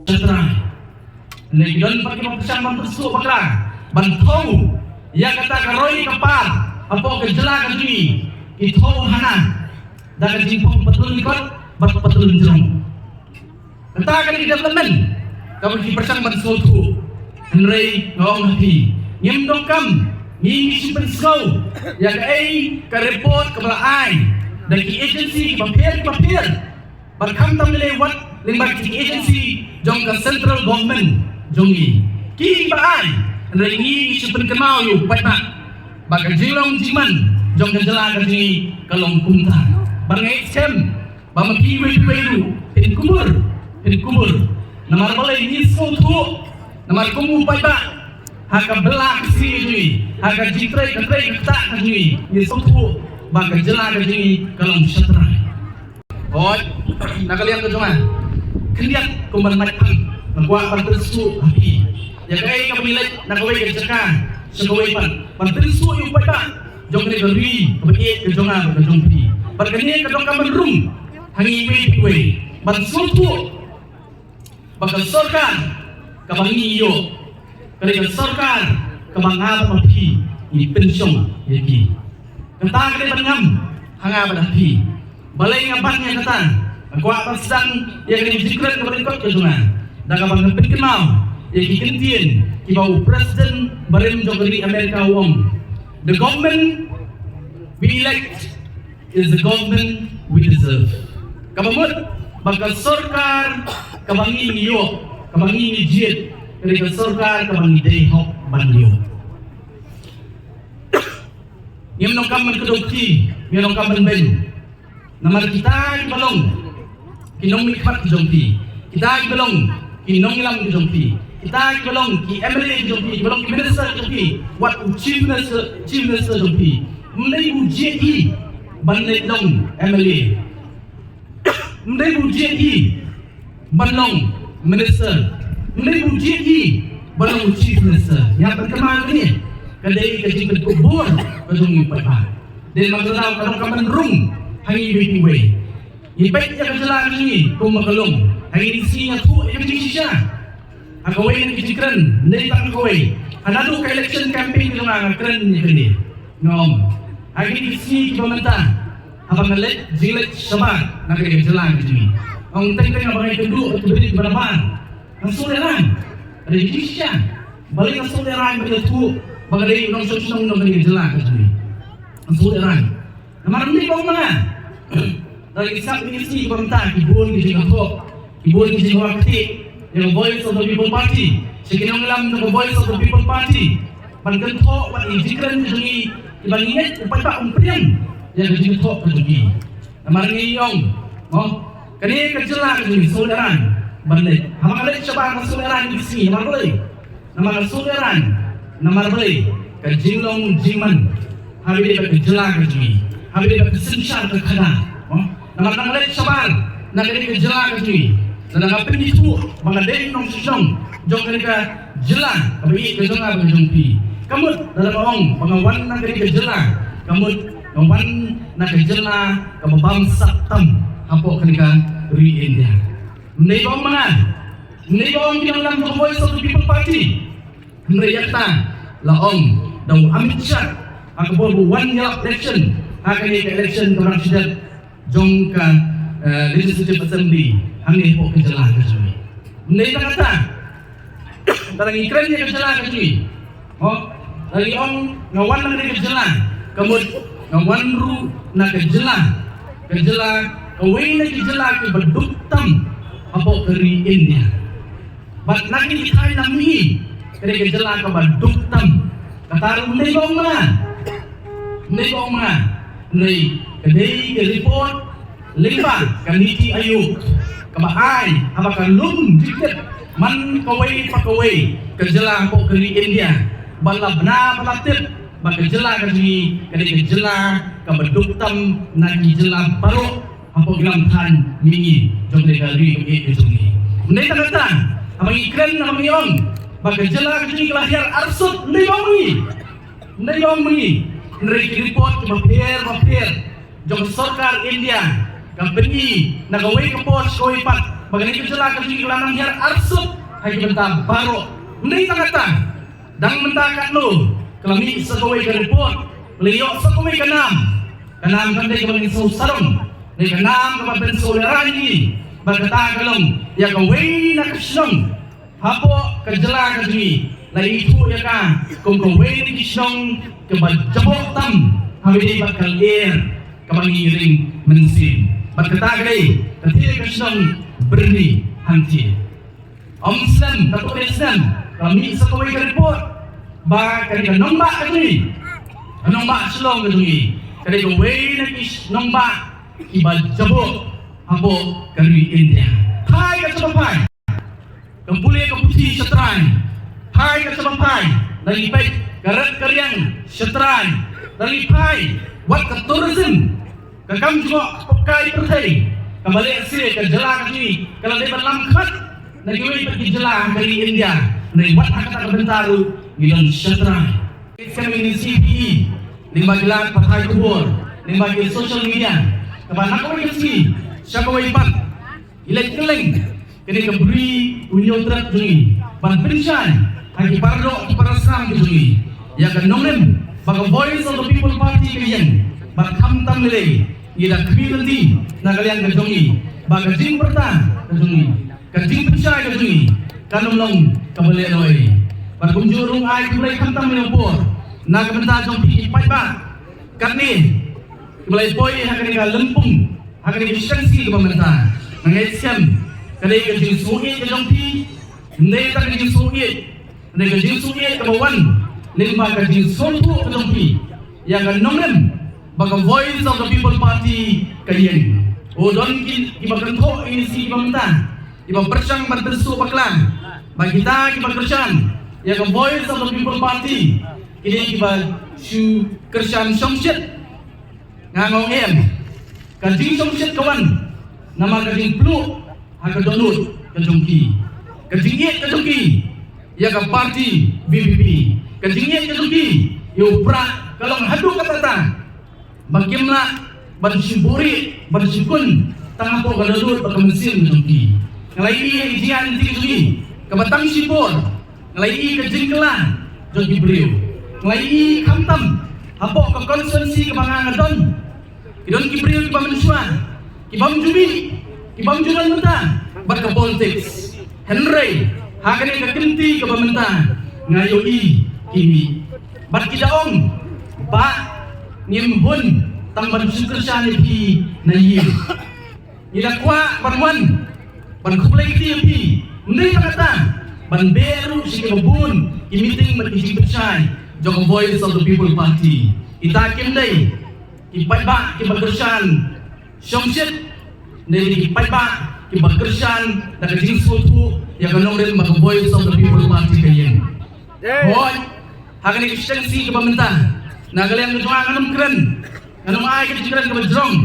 setelah Negidon pakai mempersiapkan tersuk bakla bantau yang kata karoi kapal apa kejela kejui itu hana dan jimpong betul ikut betul jerung kata kali development kamu dipersiapkan bersuatu henry ngong hati nyem dongkam ngi simpen skau yang ke report ke belai dan ki agency ki papir berkam tam lewat limbat ki agency jong ke central government jongi ki baai rengi simpen kemau yu patna baga jilong jiman jong ke jela ke sini kalong kumta bangai sem bamaki wedu in kubur namar balai ni sotu namar kumu patna haka belak si ni haka jitrai tak ni ni sotu baga jela ke sini kalong syatra oi nakalian ke jongan kendiak kumban matang Nagwa pantersu hapi. Ya kay kamilit nagaway ka jaka. Sagaway pan. Pantersu yung pata. Jong ni gari kabait ka jonga ka jongpi. Barkani ka dong kamanrum. Hangiwi piwe. Bansutu. Bakal sorkan kabangiyo. Kali ka sorkan kabangab mapi ni pensyong yaki. Kata kali bangam hangab hapi. Balay ngapan niya kata. Nagwa pasang ya kani jikret kabalikot ka jonga. Dalam menghapit kenal, yang dikentiin, kibau Presiden Barem Jogeri Amerika Wong. The government we elect is the government we deserve. Kabamut, bakal sorkar kabangi niyo, kabangi nijit, kerja sorkar kabangi dehok banyo. Yang menongkam menkedokti, yang menongkam menben. Nama kita balong, kinong mikmat jompi, kita balong. Kinong ilang jompi, kita belong ki MLA jompi, belong ki minister jompi, what chief minister jompi, mendai UJI bandai dong MLA, mendai UJI bandong minister, mendai UJI bandong chief minister. Yang pertama ni, kadai kaji berkubur bajungi pada, dan masalah kalau kaman room hangi waiting way. Ibaik yang kejelang ni, kau makalong. Hari ini sinya tu, yang disisya. Agawai yang kecikran, dari tak agawai. Anadu ke election campaign tu orang keren ni kini. Ngom. Hari ini sini kita mentah. Abang ngelet, jilet, sabar. Nak kena kejelang ni. Orang tengah abang yang kedua, tu beri berapaan. Langsung leran. Ada disisya. Balik langsung leran pada tu. Bagai orang sosial nak kena kejelang ni. Langsung leran. Nama ni kau mana? Dari kisah ini sih pemerintah kibun di Singapura, kibun di Singapura, yang voice of the people party, sekian orang yang voice of the people party, pankan thok, pan injikran jadi dibandingkan upaya pak umprian yang jadi thok jadi, nama ini yang, kini kejelang jadi saudaraan, bandai, hamang ada siapa saudaraan di sini, nama saudaraan, nama boleh, kejilong jiman, hari ini kejelang jadi, hari ini kesensyar kekana. Nama lain sabar, nak kena kejelang kini. Dan apa ni tu, mengadai nong susung, jom kena jelang, kami kejelang berjumpi. Kamu dalam orang pengawan nak kena kejelang, kamu pengawan nak kejelang, kamu bangsa tam, apa kena ri India. Menegong mana? Menegong yang dalam voice of the people party. Mereka laong, daw Amit Shah, aku bawa one year election, akan election orang sudah jongka legislative assembly hangi ho kejelang kesui. Mendai kata, darang ikran dia kejelang kesui. Dari orang ngawan nak kejelang, kemudian ngawan ru nak kejelang, kawin nak kejelang ke berduktam apa keri India. Bat nak ini kai nami, kena kejelang ke berduktam. Kata mendai kau mana, Nai kedai ke report limba kaniti ayuk kebaai apakah lum jiket man kawai pakawai kejelang pok keri India balap na balatip bak kejelang keri kedai kejelang keberduktam nagi jelang paruk apa gelam tan mingi jom negari ke sungi mendai kata abang ikran nama miong bak kejelang keri kelahir arsut mendai mengi Neri report mampir jom sorkar India company nagaway ke pos koi pat bagani kejela kejui kelanang hiar arsuk hai benta baro mending kata dang menta kat lu kelami sekawai ke report beliau sekawai kenam kan dai kebangi so sarung dai kenam ke ben so lerani berkata kalong ya kawai nak kesong hapo kejela kejui lai itu ya ka kum kawai ni kesong ke bajabok tam habis bakal air kebangi ring mensin berkata gai ketika kesong berni hanti Islam, Datuk Islam, kami sekawai ke report, ba kali nombak kali, nombak selong kali, kali kawai nak nombak ibad jabuk, habo kali India. Hai kat sebab kembuli ke putih setran, hai kat sebab dari baik karat karyang setran, dari pai buat ke tourism, kekam juga pakai pertai, kembali sini ke jelang kali, kalau dia berlamkat. Negeri pergi jelang dari India, dari buat kata bentaru, gilang syatra. Kami ini CPE, lima gelar pakai kubur, lima gelar social media. Kebanyakan kau ini siapa wipan, ilek keleng, kini keberi unjuk terat jungi, ban pencan, hagi pardo para Islam jungi. Ya kan nongem, bagi voice of the people party kalian, bagi kamtam nilai, ida community, nagalian kejungi, bagi jing pertang kejungi. Kajing percaya kajing kanulong kabalik loy bagum jurung ay kulay kantang minupor na kabenta jong pikipat ba karni kulay boy hakani ka lempung hakani bisansi ka pamenta nangay siyam kalay kajing suhi ka jong pi hindi ka kajing suhi hindi kajing suhi ka bawan lima kajing sulpo ka jong pi yang kanulong baga voice of the people party kayen o don kibaganto ini si pamenta Iba persang bertersu baklan bagi kita kita kersan ya ke voice of the people party ini kita su kersan somset ngangong em kajing somset kawan nama kajing plu haka donut kajongki kajing yet kajongki ya ke party VVP kajing yet kajongki yo pra kalau hadu kata bagaimana bersiburi bersibun tangap po kadadut pagkamansin kajongki ngalai ijian tinggi kebatang sipur ngalai kejengkelan jogi beliau ngalai kamtam apa ke konsensi kebangan adon idon kibriu ki pamensuan ki bam jubi ki bam julan menta bar ke politics Henry hakane ke kenti ke pementa ngayoi kimi bar ki daong ba nyimbun tamban sukersan ki nayi ila kwa barwan ban kuplay TMP hindi kata ban beru si kebun meeting meeting bersai jong voice of the people party itakim day ipai ba kibagersan somset dari ipai ba kibagersan da kajing sultu ya kanong rin mag voice of the people party kayen hoy hakani extensi kebamenta nagalian kejuang anum keren anum ay kejikran kebajrong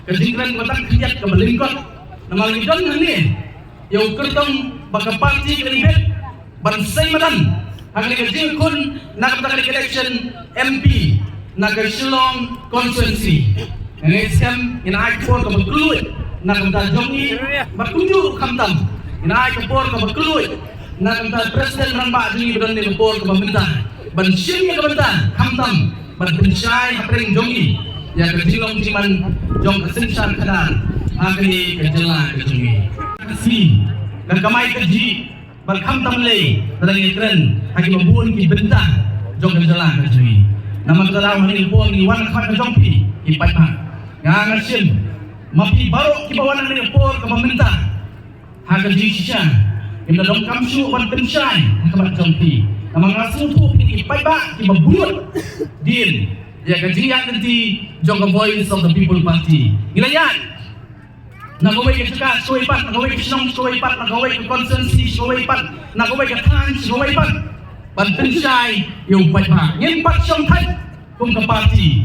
kejikran kebatak kiyak kebalingkot namal idon ni yang kertong baka parti kelibet bansay madan hanggang kajing kun nakapatang election MP nagasilong constituency ngesem inaay por ka magkuluy nakapatang jongi bakunju kamtam inaay por ka magkuluy nakapatang president ng baadli badan ni por ka pamenta bansin ka pamenta kamtam banpinsay hapring jongi ya kajilong jiman jong kasinsan kanan agni kajela kajungi si dan kamai kaji berkham tamle dalam tren hagi mabun ki benta jong kajela kajungi nama kadalau hani pon ni wan khat kajongpi ipat ha ngangasin mapi baro ki bawanan ni por ka pamenta ha kaji sisa im dalam kamsu wan pensai ka kajongpi nama ngasu tu ipat ba ki mabun din ya kaji yang nanti jong voice of the people party gilayan nagaway ka saka suwaypat, nagaway ka sinong suwaypat, nagaway ka konsensi suwaypat, nagaway ka tan suwaypat bantinsay yung paypa ngayon pat siyang type kung kapati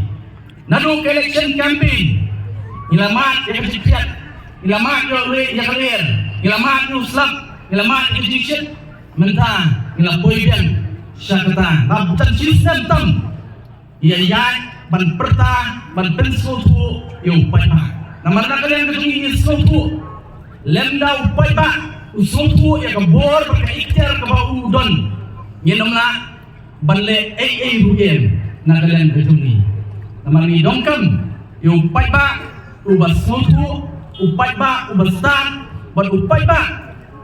nadong election campaign ilamat yung kasikiyat ilamat yung karir ilamat yung slap ilamat yung kasikiyat menta ilapoy yan siya kata nabutan sistem tam iyayan banperta banpensutu yung paypa naman na kalian katong iniskutu lemda upai ba usutu ya kabor ka ikhtiar ka ba udon nyenomna banle ai ruyen na kalian kejungi namani dongkam yung upai ba ubasutu upai ba ubastan ban upai ba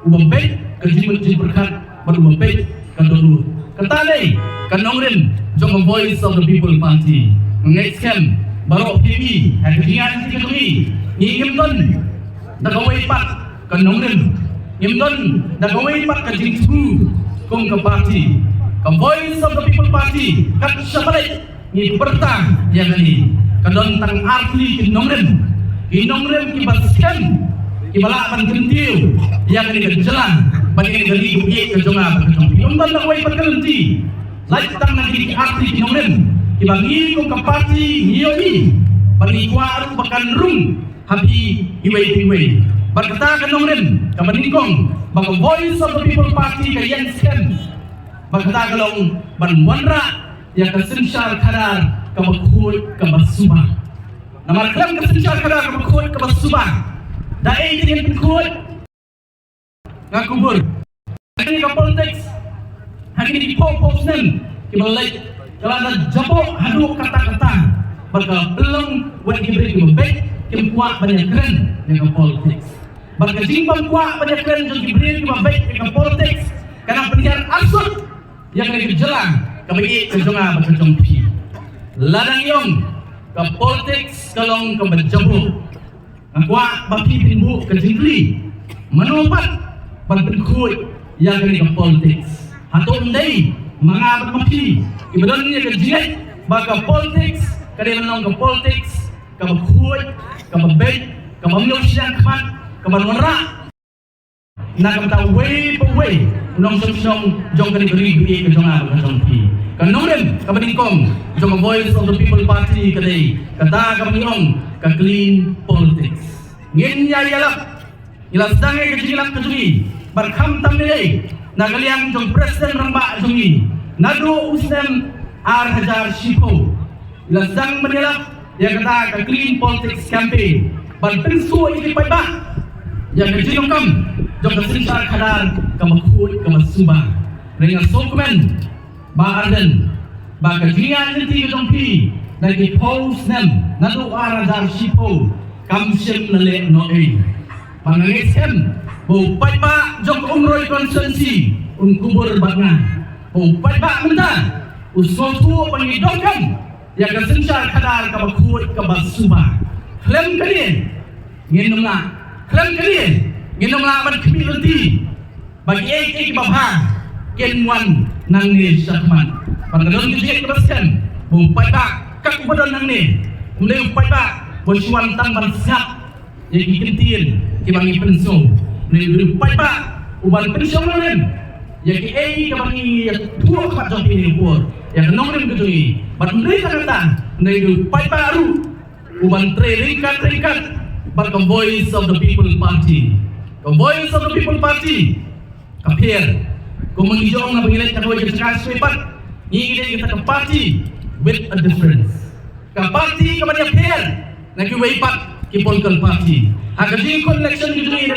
ubambek kejimut berkat ban ubambek kadolu katale kanongren jong voice of the people party ngexkem barok TV hakian tikumi ngimdon dagaway pat kanongren ngimdon dagaway pat kajingsu kung ka party ka voice of the people party kat syabalik ni berta yang ini kadon tang arti kinongren kibaskan kibalakan kentiu yang ini kejelang bagi gali uye kejonga ngimdon dagaway pat kalenti lain tang naging arti kinongren kibangi kung ka party ngiyoi panikuaru bakan rung happy iway berkata kanongren kamaningkong bang voice of the people party kayan skem berkata kalong banwanra yang kesensyar kadar kamakut kabasuba namar klam kesensyar kadar kamakut kabasuba dae dengan pekut ngakubur ini ka politics hari di poposnen kibalai kalau ada jabok haduk kata-kata baka belum buat diberi kebek kempuak banyak keren dengan politics baka jimbang kuak banyak keren jong diberi kebek dengan politics karena pendidikan asut yang ada kejelang kebagi kejonga baka jongpi ladang yong ke politics kalong ke berjabok kuak baki pinbu ke jingli menupat berpengkut yang ada ke politics hatuk mendai mengabat mapi ibadahnya ke jinglet baka politics kadang ke politics ke berkut ke berbeg ke memilih siang kemat ke bermerah nak kata way per way unong song jong kali beri duit ke jong apa jong pi kan nongren ke beningkong jong voice of the people party kadai kata ke beningkong ke clean politics ngin ya ialah sedang ke jinglat ke jungi berkham tam ni nak kalian jong presiden rambak jungi nadu usem Hajar Shipo ialah sedang menilap yang kata ke clean politics campaign ban pensu ini pai ba yang kejilong kam jong kesensyar kadar kamakut kamasuba dengan dokumen ba arden ba kajian nanti ke jong pi dari post nem nadu Hajar Shipo kam sim lele no ei pangangesem bo pai ba jong umroi konsensi kubur bagna bo pai ba menta usotu pangidongkam yang kesensyar kadar kamakut kamasuba klaim kalian nginumna klaim kalian nginumna ban kemilenti bagi ek babha kenwan nang ni sakman pangalon kita kebaskan umpai ba kak bodon nang ni umlay umpai ba bonsuan tang ban siap yang ikintin kibangi penso ni umpai ba uban penso nen yang ki kabangi tuwa kat jong ini pur yang nongren ketui ban umlay kata ni umpai baru uban ringkat but the voice of the people party the voice of the people party kapir kung mangijong na pangilit na kaway sa kaswepat ngigilin kita ke party with a difference ke party kapag kapir nagkiwaypat ki political party agar di election gitu ni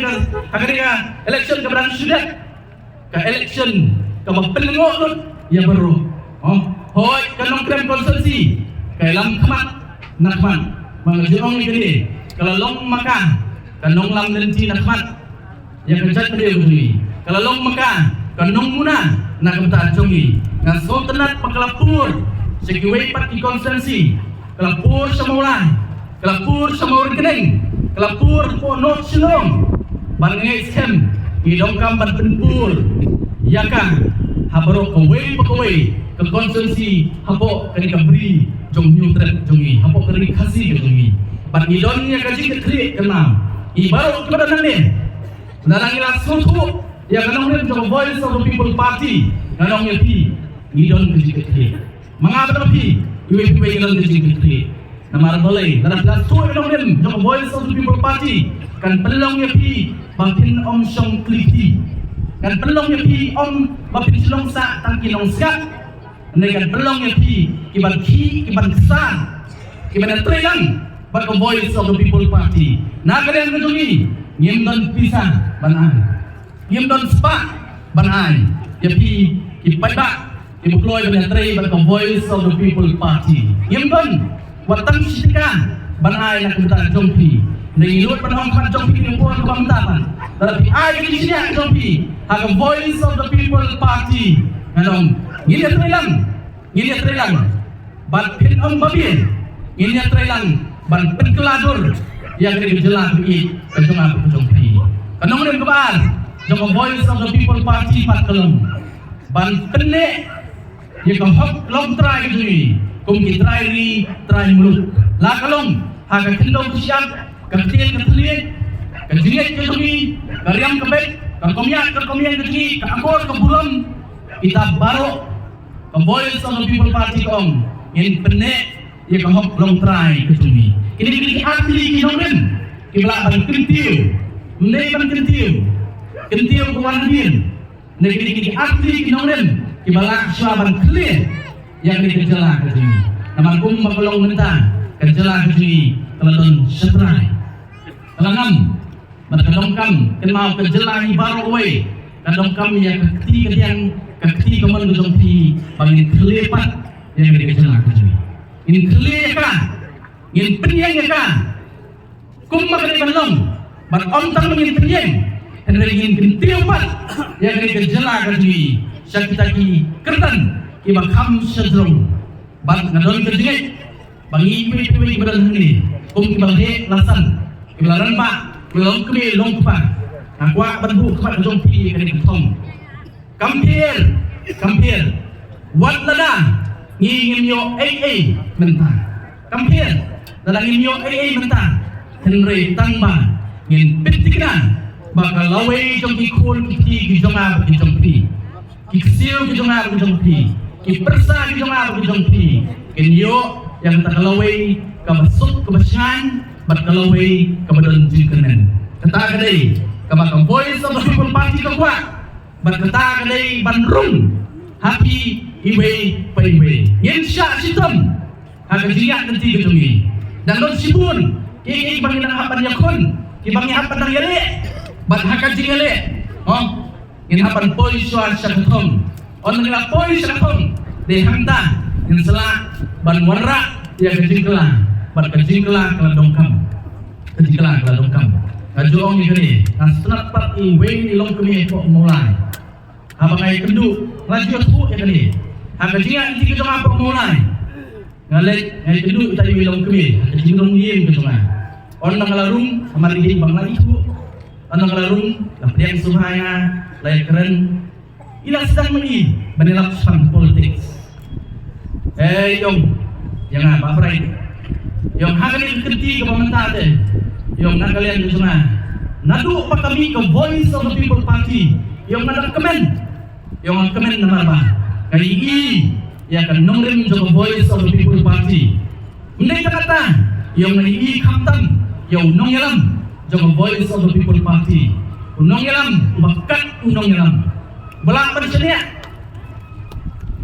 agar dia election ke berang sudah ke election ke mapelengok nun ya baru hoy kanong krem konsensi kailang kamat nakman mangijong ni kini kalau long makan kanong lam lenti nakmat yang kerja dia begini kalau long makan kanong muna nak kata congi ngan so tenat pakalapur sekiway pat di konsensi kelapur sama ulang kelapur sama orang kening kelapur po not silong bangai skem idongkam ban tempur yaka habaro kaway ke konsensi hapo kani kabri jong nyutret jongi hapo kani kasih jongi ban idonnya kaji kekri kenam ibarat kepada nane narang ila sutu ya kanong rin jong voice of the people party kanong yapi idon kaji kekri mangabot pi iwe idon kaji kekri namar boleh narang ila sutu kanong rin jong voice of the people party kan pelong yapi bangkin om song kliti kan pelong yapi om bapin silong sa tangkinong siap kan pelong yapi kiban kesan kiban trelang but the voice of the people party. Nak kalian kejungi nghiêm đơn pisa ban ai nghiêm đơn spa ban ai ya pi ki pada ki bukloi ban tri ban the voice of the people party nghiêm đơn watan sitika ban ai nak kita jompi nei lut ban hong khat jompi ni pon bang tapan tapi ai ki sia jompi ha voice of the people party ngalong ngini trilang ban pin om babien ngini trilang ban penkeladur yang jelas bagi kejungan kejumpi kanong rin kabar jong voice of the people party pat kelem ban kene yang hok long try kejuni kum ki try mulut la kalong ha ka kendong siap kertien kertien kejinget kejuni karyam kebet kakomian kejuni ka akor ke buram kita baru ke voice of the people party kong in pene yang hok long try kejuni ini asli kinongren kibla ban kentiu mendai ban kentiu kawan din negeri asli kinongren kibla syaban clear yang dikejelah ke sini nama kum makolong mentah kejelah ke sini keladon setrai kelangam berkedongkam kenal kejelah baru away kedongkam yang kekti keman kejongpi bangin kelepat yang dikejelah ke sini ini clear kan ngin penyeng ka kum magani banlong bat om tang ngin penyeng henry ngin kentiu pat yang ni kejela ka di sakitaki kertan ki bakham sedrong bat ngadon kejeng bangi pi badan ni kum ki balhe lasan ki balaran ba belong kemi long pa akwa banbu kemat jong pi ka ni thong kampir wat lada ngin yo mentah kampir dalam imyo mentah Henry tangba ngin pitikna bakal lawe jong ikul ki jonga ki jongpi ki sil ki jonga ki jongpi ki persa ki jonga ki jongpi kenyo yang tak lawe ka masuk ke besyan bat lawe ka badan jingkenen kata kadai ka bakal voice of the people party ka kuat bat kata kadai bandrung happy iwe paiwe ngin sya sitam akan dilihat nanti gitu ni. Dan don sibun, kiki bangi nang hapan yakun, ki bangi hapan nang yale, bat hakan jingale. Oh, in hapan poi suan syakathom. On nila poi syakathom, de hangta, in sela ban warra ya kejingkela, bat kejingkela kala dongkam. Kejingkela kala dongkam. Kajuong ni kini, dan setelah pat i wei ni long kemi kok mulai. Abang ai kendu, laju tu ya kini. Hakan jingat nanti kejong apa mulai. Ngalek ngai kedu tadi bilang kemi jingrong iem ke sungai on nang larung amari di bang lagi tu on nang larung lapian suhaya lai keren ila sedang meni menelak sang politik yong jangan apa berai yong hakan ini kenti ke pemerintah deh yong nak kalian ke sungai nadu apa kami ke voice of the people party yong nak komen nama apa kali ini ya kan nongren jo voice of the people party mendai kata yang nai khamtam yang nong yalam jo voice of the people party unong yalam bakat unong yalam belak bersenia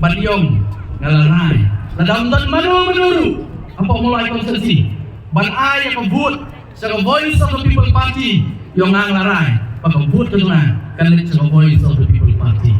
badiong ngalarai ladam dan menuru apa mulai konsensi ban ai yang vote sa voice of the people party yang ngalarai pak vote ke sana kan le voice of the people party